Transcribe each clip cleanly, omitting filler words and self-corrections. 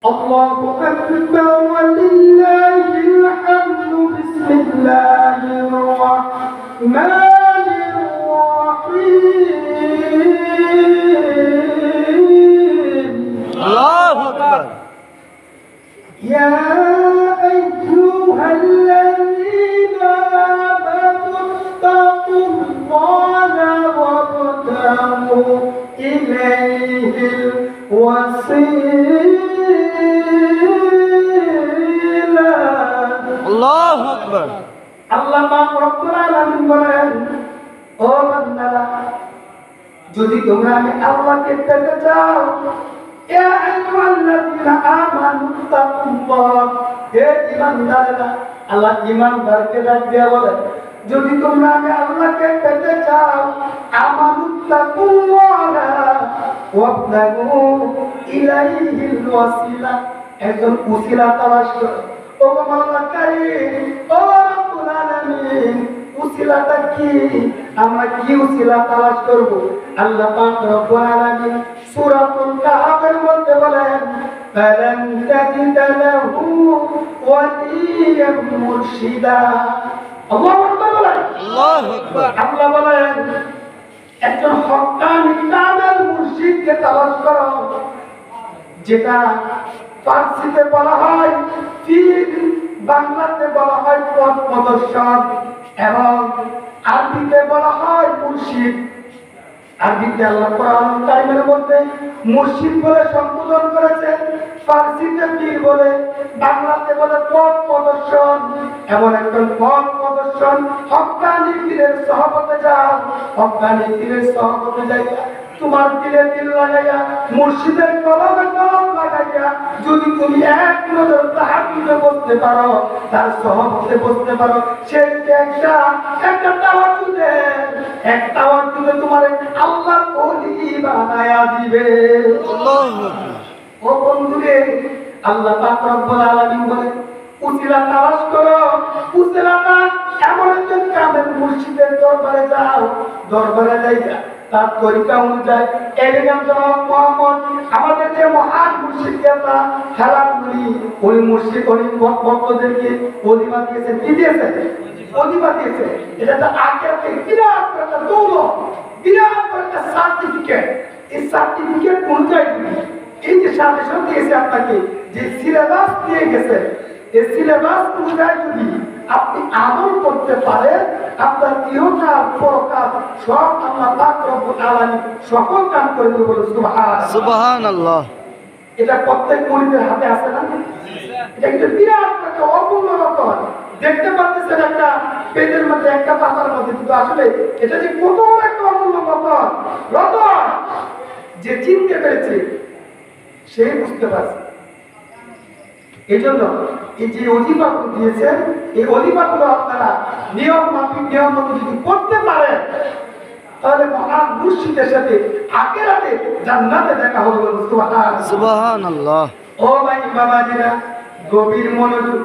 الله أكبر ولله الحمد بسم الله الرحمن الرحيم الله أكبر يا أيها الذين آمنوا اتقوا الله وابتغوا إليه الوسيلة الله أكبر আল্লাহ পাক রব্বুল আলামিন বলেন, ও বান্দারা, যদি তোমরা আমি আল্লাহকে পেতে চাও, ইয়া আইয়ুহাল্লাযীনা আমানু তাকুল্লাহ, হে ঈমানদাররা, আল্লাহ ঈমানদারকে ডাক দিয়া বলেন, যদি তোমরা আমি আল্লাহকে পেতে চাও, আমানু তাকুল্লাহ ওয়াবতাগু ইলাইহিল ওয়াসিলা, একজন উসিলা তালাশ করো। ও মাওলা কারীম, ও রব্বুল আলামিন, উসিলাটা কি? আমরা কি উসিলা তালাশ করব? আল্লাহ পাক রব্বুল আলামিন সূরাতুল কাহফের মধ্যে বলেন, ফালান তাজিদা লাহু ওয়ালিয়াম মুরশিদা। আল্লাহু আকবার বলেন, আল্লাহু আকবার। আল্লাহ বলেন, একজন হক্কানি কামেল মুর্শিদকে তালাশ করো, যেটা ফার্সিতে বলা হয় পীর, বাংলাতে বলা হয় পথ প্রদর্শক এবং আরবিতে বলা হয় মুর্শিদ। আরবিতে আল্লাহ কোরআন কারীমের মধ্যে মুর্শিদ বলে সম্বোধন করেছেন, ফার্সিতে পীর বলে, বাংলাতে বলে পথ প্রদর্শন। এমন একজন পথ প্রদর্শন হক্কানি পীরের সহবতে যাও, হক্কানি পীরের সহবতে যাইয়া তোমার দিলে দিল লাগাইয়া, মুর্শিদের কলমে কলম লাগাইয়া যদি তুমি এক নজর তাহাজ্জুদে বসতে পারো, তার সহবতে বসতে পারো, সে একটা তাওয়াজ্জুদে, এক তাওয়াজ্জুদে তোমার আল্লাহর ওলি বানায়া দিবে। আল্লাহু আকবার। ও বন্ধুরে, আল্লাহ পাক রব্বুল আলামিন বলে, উসিলা তালাশ করো। উসিলাটা এমন একজন কামেল মুর্শিদের দরবারে যাও, দরবারে যাইয়া তার তরিকা অনুযায়ী এলিগাম জনাব মোহাম্মদ, আমাদের যে মহান মুর্শিদকে আমরা হেলাল করি, ওই মুর্শিদ ওই ভক্তদেরকে অধিমা দিয়েছে, কি দিয়েছে? অধিমা দিয়েছে। এটা তো আখেরাতে বিরাট একটা দৌলত, বিরাট একটা সার্টিফিকেট। এই সার্টিফিকেট অনুযায়ী এই যে সাজেশন দিয়েছে আপনাকে, যে সিলেবাস দিয়ে গেছে, এই সিলেবাস অনুযায়ী যদি আপনি আমল করতে পারেন, আপনার ইহকাল পরকাল সব আল্লাহ পাক রব্বুল আলামিন সকল কাম করে দেবে। বলে সুবহানাল্লাহ, সুবহানাল্লাহ। এটা প্রত্যেক মুরিদের হাতে আছে না? এটা কিন্তু বিরাট একটা অমূল্য রতন। দেখতে পাচ্ছেন একটা পেজের মধ্যে, একটা পাতার মধ্যে, কিন্তু আসলে এটা যে কত একটা অমূল্য রতন, রতন যে চিনতে পেরেছে সেই বুঝতে পারছে। এই জন্য এই যে অধিবাগুলো দিয়েছেন, এই অধিবাগুলো আপনারা নিয়ম মাফিক, নিয়ম মতো যদি করতে পারেন, তাহলে মহান মুর্শিদের সাথে আখিরাতে জান্নাতে দেখা হবে। সুবহানাল্লাহ। ও ভাই বাবাজিরা, গভীর মনোযোগ।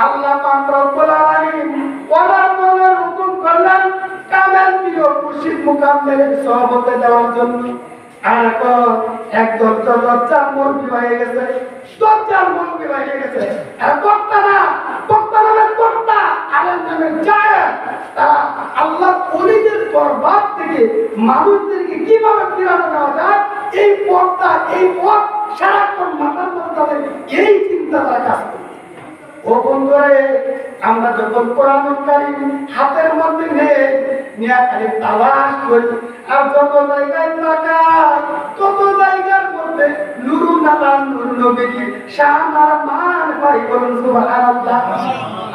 আল্লাহ পাক রব্বুল আলামিন ওয়ালার মনের হুকুম করলেন কামেল পীর ও মুর্শিদ মুকাম্মেলের সহবতে যাওয়ার জন্য। আর এখন একদল দরজার মুরব্বি হয়ে গেছে, দরজার মুরব্বি হয়ে গেছে। আর বক্তা না, বক্তা নামের বক্তা, আলেম নামের জায়েদ, তারা আল্লাহ ওলিদের দরবার থেকে মানুষদেরকে কিভাবে ফিরানো নেওয়া যায়, এই পথটা, এই পথ সারাক্ষণ মাথার মধ্যে তাদের এই চিন্তা তারা কাজ করে। ও বন্ধুরা, আমরা যখন কোরআনুল কারীম হাতের মধ্যে নিয়ে খালি তালাশ করি, আর যত জায়গায় তাকাই, তত জায়গার মধ্যে নুরুন আলা নূর নবীর শান আর মান পাই। বলুন সুবহানাল্লাহ।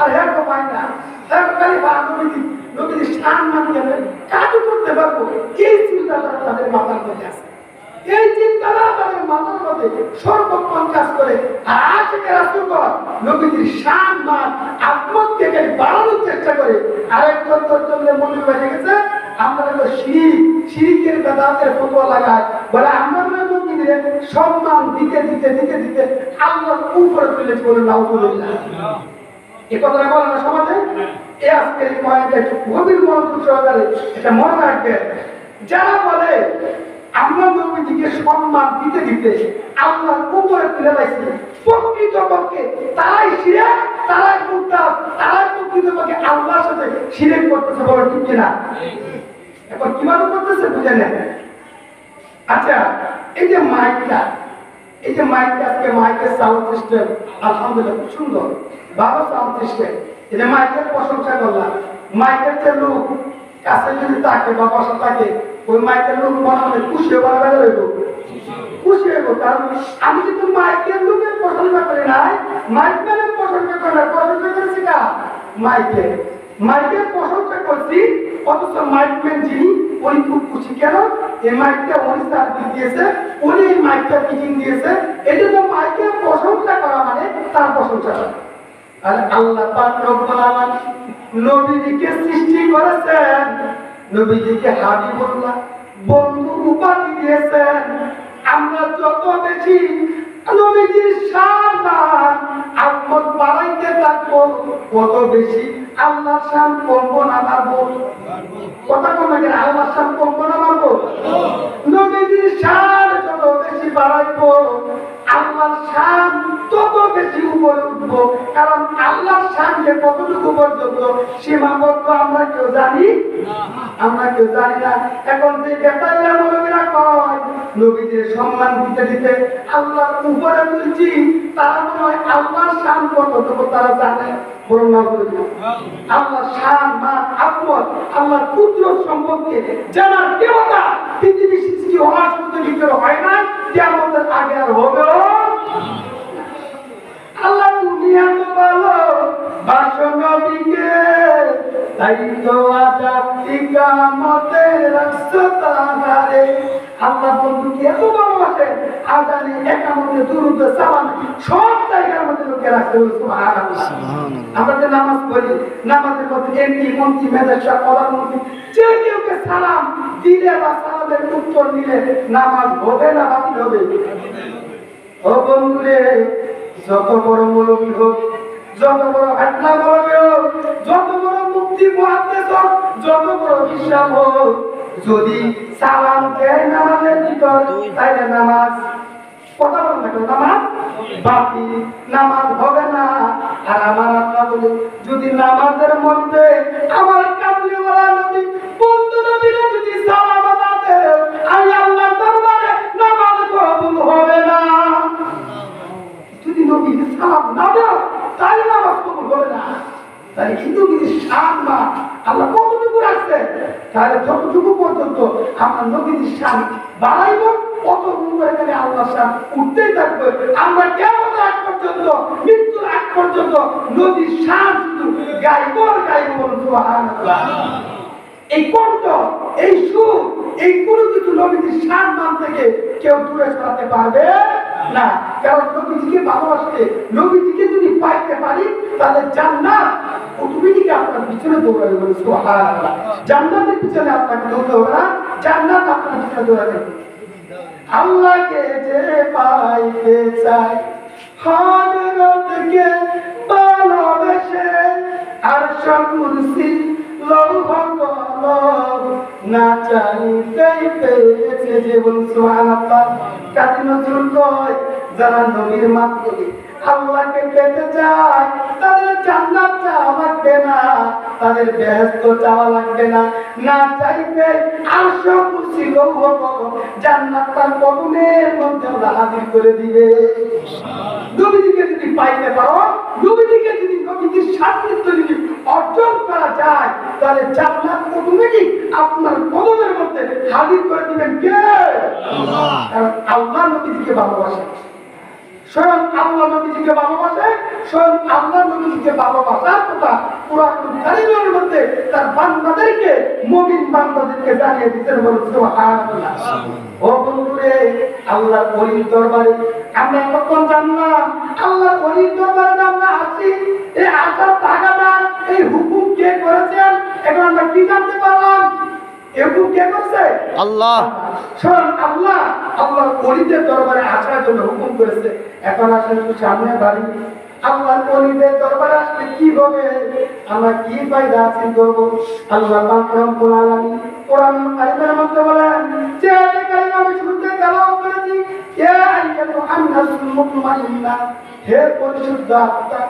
আর এর তো পাই না, তার খালি নবীর শান মান গেলে কাজ করতে পারবো, এই চিন্তাটা তাদের মাথার মধ্যে আছে। এই চিন্তাটা তাদের মাথার মধ্যে সর্বক্ষণ কাজ করে। আর আজকে রাসূলগণ নবীর শান মান আত্মকে বাড়ানোর চেষ্টা করে। আরেকজন জন্য মনে হয়ে গেছে, আমরা তো শিরিকের বেদাতের ফতোয়া লাগায়, বলে আমরা নবীদের সম্মান দিতে দিতে দিতে দিতে আল্লাহ উপরে তুলেছে। বলে নাউজুবিল্লাহ। এই কথাটা বলে না সমাজে। এই আজকের এই পয়েন্টটা একটু গভীর মনোযোগ সহকারে এটা মনে রাখবেন। যারা বলে আমরা নবীজিকে সম্মান দিতে দিতে আল্লাহর উপরে তুলে রাখছি। প্রকৃতপক্ষে তারাই শিরক, তারাই মুরতাদ, তারাই প্রকৃতপক্ষে আল্লাহর সাথে শিরক করতেছে, বলে ঠিক কিনা? এখন কিভাবে করতেছে বুঝে নেন। আচ্ছা, এই যে মাইকটা, এই যে মাইকটা, আজকে মাইকের সাউন্ড সিস্টেম আলহামদুলিল্লাহ খুব সুন্দর, ভালো সাউন্ড সিস্টেম। এই যে মাইকের প্রশংসা করলাম, মাইকের যে লোক কাছে যদি থাকে বা বসা থাকে, ওই মাইকের লোক মনে মনে খুশি হয়ে বেড়া হইব, খুশি হইব। কারণ আমি কিন্তু মাইকের লোকের প্রশংসা করি নাই, মাইকের প্রশংসা করি না, প্রশংসা করেছি না মাইকের, মাইকের প্রশংসা করছি। অথচ মাইকম্যান যিনি, উনি খুব খুশি। কেন? এই মাইকটা উনি সার্ভিস দিয়েছে, উনি এই মাইকটা ফিটিং দিয়েছে। এই জন্য মাইকের প্রশংসা করা মানে তার প্রশংসা করা। আর আল্লাহ পাক রব্বুল আলামিন নবীজিকে সৃষ্টি করেছেন, নবীজিকে হাবিবুল্লাহ বন্ধু উপাধি দিয়েছেন। আমরা যত বেশি নবীজির সম্মান আত্মত বাড়াইতে থাকবো, কত বেশি আল্লাহর শান কমবো না বাড়বো? কথা কমে গেলে আল্লাহর শান কমবো না বাড়বো? নবীজির শান যত বেশি বাড়াইবো, আল্লাহর শান তত বেশি উপরে উঠবো। কারণ আল্লাহর শানকে কতটুকু পর্যন্ত সীমাবদ্ধ আমরা কেউ জানি, আমরা কেউ জানি না। এখন যে বেতাল্লা মৌলবীরা কয় নবীদের সম্মান দিতে দিতে আল্লাহর উপরে তুলছি, তারা মনে হয় আল্লাহর শান কতটুকু তারা জানে। আল্লাহর শান মান আত্মত, আল্লাহর কুদরত সম্পর্কে জানার দেবতা পৃথিবী সৃষ্টি হওয়ার শুধু ভিতরে হয় না, কিয়ামতের আগে আর হবেও। আল্লাহ তুমি এত ভালো বাসো নবীকে, তাই তো আজাব কিয়ামতের রাস্তা তারে। আল্লাহ বন্ধুকে এত ভালোবাসে, আজানে একামতে দুরুদে সালাম সব জায়গার মধ্যে লোকে রাখতে হবে। সুবহানাল্লাহ। আমরা যে নামাজ পড়ি, নামাজের মধ্যে এমপি মন্ত্রী মেদেশা প্রধানমন্ত্রী যে কেউকে সালাম দিলে বা সালামের উত্তর নিলে নামাজ হবে না বাতিল হবে? ও বন্ধুরে, যত বড় মৌলবী হোক, যত বড় ঘটনা মৌলবী হোক, যত বড় মুক্তি মুহাদ্দিস হোক, যত বড় বিশ্বাস হোক, যদি সালাম দেয় নামাজের ভিতর, তাইলে নামাজ কথা বলবে না, নামাজ বাতিল, নামাজ হবে না। আর আমার আল্লাহ বলে, যদি নামাজের মধ্যে আমার কামলিওয়ালা নবী বন্ধু নবীরা যদি সালাম না দেয়, আমি আল্লাহর দরবারে নামাজ কবুল হবে না। যদি নবী সালাম না দেয়, তাহলে নামাজ কবুল হবে না। তাহলে কিন্তু যদি শান বা আল্লাহ কতটুকু রাখছে, তাহলে যতটুকু পর্যন্ত আমরা নবীর শান বাড়াইব, কত উপরে গেলে আল্লাহ শান উঠতেই থাকবে। আমরা কেমন আগ পর্যন্ত, মৃত্যুর আগ পর্যন্ত নবীর শান শুধু গাইব আর গাইব। বলুন সুবহানাল্লাহ। এই কণ্ঠ, এই সুর, এই কোনো কিছু নবীর সম্মান থেকে কেউ দূরে সরাতে পারবে না। কারণ নবীজিকে ভালোবাসতে, নবীজিকে যদি পাইতে পারি, তাহলে জান্নাত অটোমেটিক আপনার পিছনে দৌড়াবে। বলুন সুবহানাল্লাহ। জান্নাতের পিছনে আপনাকে দৌড়াতে হবে না, জান্নাত আপনার পিছনে দৌড়াবে। আল্লাহকে যে পাইতে চায়, হযরতকে ভালোবেসে, আরশ কুরসি লৌহ কলম না চাইতেই পেয়েছে। যে বলুন সুবহানাল্লাহ। কাজী নজরুল কয়, যারা নবীর মাধ্যমে আল্লাহকে পেতে চায়, তাদের জান্নাত চাওয়া লাগবে না, তাদের বেহেশত চাওয়া লাগবে না। না চাইতে আরশ কুরসি লৌহ কলম জান্নাত তার কদমের মধ্যে আল্লাহ হাজির করে দিবে। নবীজিকে যদি পাইতে পারো, নবীজিকে যদি নবীজির সান্নিধ্য যদি অর্জন করা যায়, তাহলে জান্নাত অটোমেটিক আপনার কদমের মধ্যে হাজির করে দিবেন কে? আল্লাহ। কারণ আল্লাহ নবীজিকে ভালোবাসে, স্বয়ং আল্লাহ নবীজিকে ভালোবাসে, স্বয়ং আল্লাহ নবীজিকে ভালোবাসার কথা কুরআন কারীমের মধ্যে তার বান্দাদেরকে, মুমিন বান্দাদেরকে জানিয়ে দিতেন। বলুন সুবহানাল্লাহ। ও বন্ধুরে, আল্লাহর ওলির দরবারে আমরা কখন জানলাম আল্লাহর ওলির দরবারে আমরা আসি, এই আসার টাকাটা, এই হুকুম কে করেছেন, এখন আমরা কি জানতে পারলাম? এরকম কে করছে? আল্লাহ। স্বয়ং আল্লাহ আল্লাহর ওলিদের দরবারে আসার জন্য হুকুম করেছে। এখন আসেন সামনে বাড়ি, আল্লাহর ওলিদের দরবারে আসলে কি হবে, আমরা কি ফায়দা হাসিল করবো? আল্লাহ পাক রব্বুল আলামিন কোরআন কারীমের মধ্যে বলেন, যে কালিমা বলেছি ইয়া আইয়ুহান নাফসুল মুতমাইন্নাহ, হে পরিশুদ্ধ আত্মা,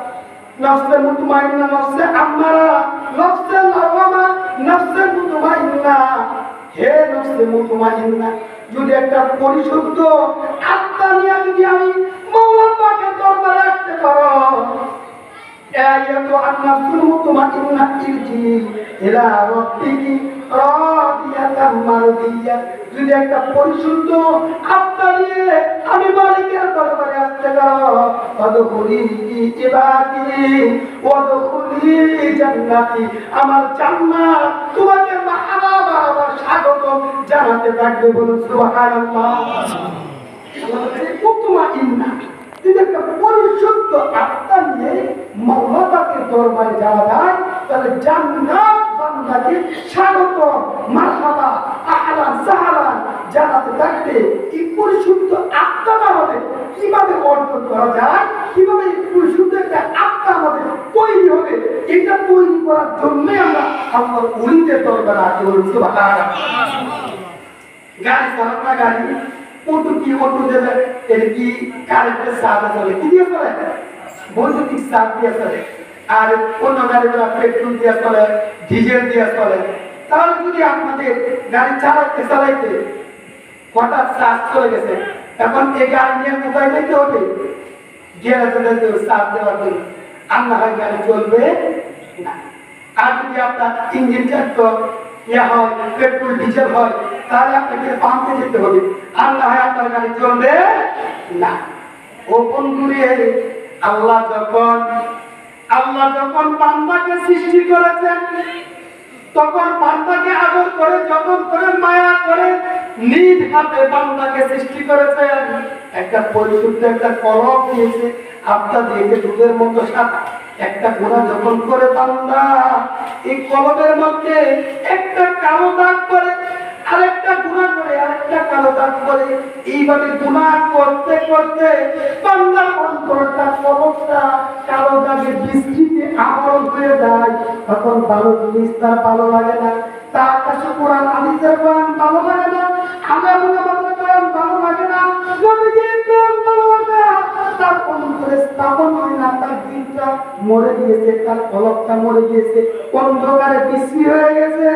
নফসে মুতমাইন্না, নফসে আম্মারা, নফসে লাওয়ামা, নফসে মুতমাইন্না, হে নফসে মুতমাইন্না, যদি একটা পরিশুদ্ধ আত্মা নিয়ে যদি আমি মাওলা পাকের দরবারে আসতে পারো, আইয়াতুহান নাফসুল মুতমাইন্না ইরজি ইলা রাব্বিকি রাদিয়াতাম মারদিয়া, যদি একটা পরিশুদ্ধ আত্মা নিয়ে আমি মালিকের দরবারে আসতে পারো, ওয়াদখুলি ইবাদি ওয়াদখুলি জান্নাতি, আমার জান্নাত তোমাকে মারহাবা বা স্বাগত জানাতে থাকবে। বলুন সুবহানাল্লাহ। মুতমাইন্না, যদি একটা পরিশুদ্ধ আত্মা নিয়ে মাওলা পাকের দরবারে যাওয়া যায়, তাহলে জান্নাত বান্দাকে স্বাগত, মারহাবা, আহলান সাহলান জানাতে থাকবে। এই পরিশুদ্ধ আত্মাটা আমাদের কিভাবে অর্জন করা যায়, কিভাবে এই পরিশুদ্ধ একটা আত্মা আমাদের তৈরি হবে, এটা তৈরি করার জন্যই আমরা আল্লাহর ওলিদের দরবারে আসি। বলুন সুবহানাল্লাহ। গাড়ি চালান না, গাড়ি অটো কি অটো দেবে, এর কি কারেন্টের সাহায্যে চলে, কি দিয়ে চলে? বৈদ্যুতিক চাপ দিয়ে চলে। আর অন্য গাড়িগুলো পেট্রোল দিয়ে চলে, ডিজেল দিয়ে চলে। তাহলে যদি আপনাদের গাড়ি চালাইতে চালাইতে হঠাৎ চার্জ চলে গেছে, এখন এই গাড়ি নিয়ে কোথায় যেতে হবে? গ্যারেজে চার্জ দেওয়ার জন্য। আর না হয় গাড়ি চলবে না। আর যদি আপনার ইঞ্জিনটা তো হয়, পেট্রোল ডিজেল হয়, তাহলে আপনাকে পাম্পে যেতে হবে। আর না হয় আপনার গাড়ি চলবে না। ও বন্ধুরে, আল্লাহ যখন বান্দাকে সৃষ্টি করেছেন, তখন বান্দাকে আদর করে, যতন করে, মায়া করে নিজ হাতে বান্দাকে সৃষ্টি করেছেন। একটা পরিশুদ্ধ একটা কলম দিয়েছে, আপনার দিয়েছে দুধের মতো সাদা। একটা গুনাহ যখন করে বান্দা, এই কলমের মধ্যে একটা কালো দাগ করে, আরেকটা গুনাহ করে, আরেকটা কালো দাগ করে, এইভাবে গুনাহ করতে করতে বান্দার অন্তরটা, কলমটা কালো দাগের বৃষ্টিতে আবরণ হয়ে যায়। তখন ভালো জিনিস তার ভালো লাগে না, তার কাছে কোরআন হাদিসের কোরআন ভালো লাগে না, আগামীর কোরআন ভালো লাগে না, নবীজির কোরআন ভালো লাগে না, তার অন্তরে স্থাপন হয় না। তার দিনটা মরে গিয়েছে, তার কলকটা মরে গিয়েছে, অন্ধকারে বৃষ্টি হয়ে গেছে।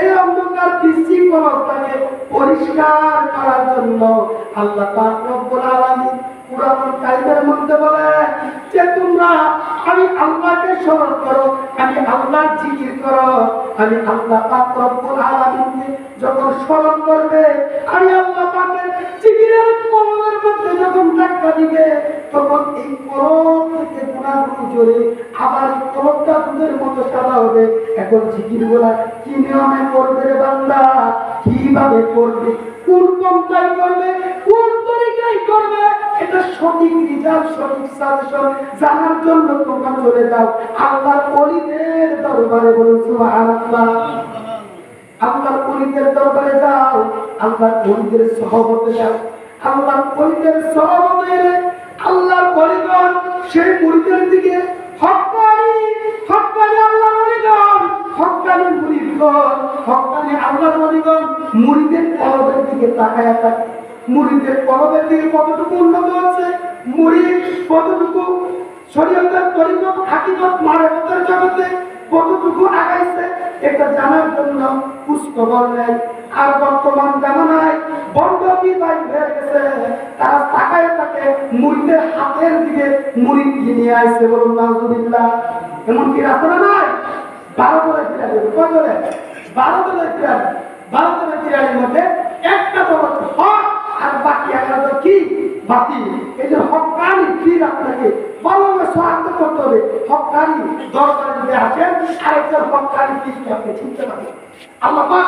এই অন্ধকার বৃষ্টি কলকটাকে পরিষ্কার করার জন্য আল্লাহ পাক রব্বুল আলামিন কুরআন কারীমের মধ্যে বলে যে তোমরা আমি আল্লাহকে স্মরণ করো, আমি আল্লাহর জিকির করো। আমি আল্লাহ পাক রব্বুল আলামিনকে যখন স্মরণ করবে, আমি আল্লাহ পাকের জিকিরের কলমের মধ্যে যখন ধাক্কা দিবে, তখন এই কলম থেকে গুনাহগুলো ঝরে আবার এই কলমটা দুধের মতো সাদা হবে। এখন জিকিরগুলা কি নিয়মে করবে রে বান্দা, কিভাবে করবে, কোন পন্থায় করবে, কোন তরিকায় করবে, এটা সঠিক রিজাল্ট, সঠিক সাজেশন জানার জন্য তোমরা চলে যাও আল্লাহর ওলিদের দরবারে। বলুন সুবহানাল্লাহ। আল্লাহর ওলিদের দরবারে যাও, আল্লাহর ওলিদের সহবতে যাও। আল্লাহর ওলিদের সহবতে আল্লাহর ওলিগণ সেই মুরিদের দিকে হক্কানি আল্লাহর ওলিগণ, হক্কানি মুরিদগণ, হক্কানি আল্লাহর ওলিগণ মুরিদের কলবের দিকে তাকায়া থাকে। মুরিদের কলবের দিকে কতটুকু উন্নত হচ্ছে, মুরিদ কতটুকু শরীয়তের তরিকত হাকিকত মারেফতের জগতে কতটুকু আগাইছে, এটা জানার জন্য খোঁজখবর নেয়। আর বর্তমান জামানায় বন্ধকি বাই হয়ে গেছে, তারা তাকায় থাকে মুরিদের হাতের দিকে, মুরিদ নিয়ে আসছে। বলুন নাউজুবিল্লাহ। এমন কি রাস্তা নাই? 12 দলে ফিরাবে, কত দলে? 12 দলে ফিরাবে। 12 দলে ফিরাবের মধ্যে একটা দল হক আর বাকি একটা দল কি বাকি। এই যে হক্কানি ফির আপনাকে ভালোভাবে শনাক্ত করতে হবে। হক্কানি দরকারে যদি আসেন, আরেকজন হক্কানি ফিরকে আপনি চিনতে পারবেন। আল্লাহ পাক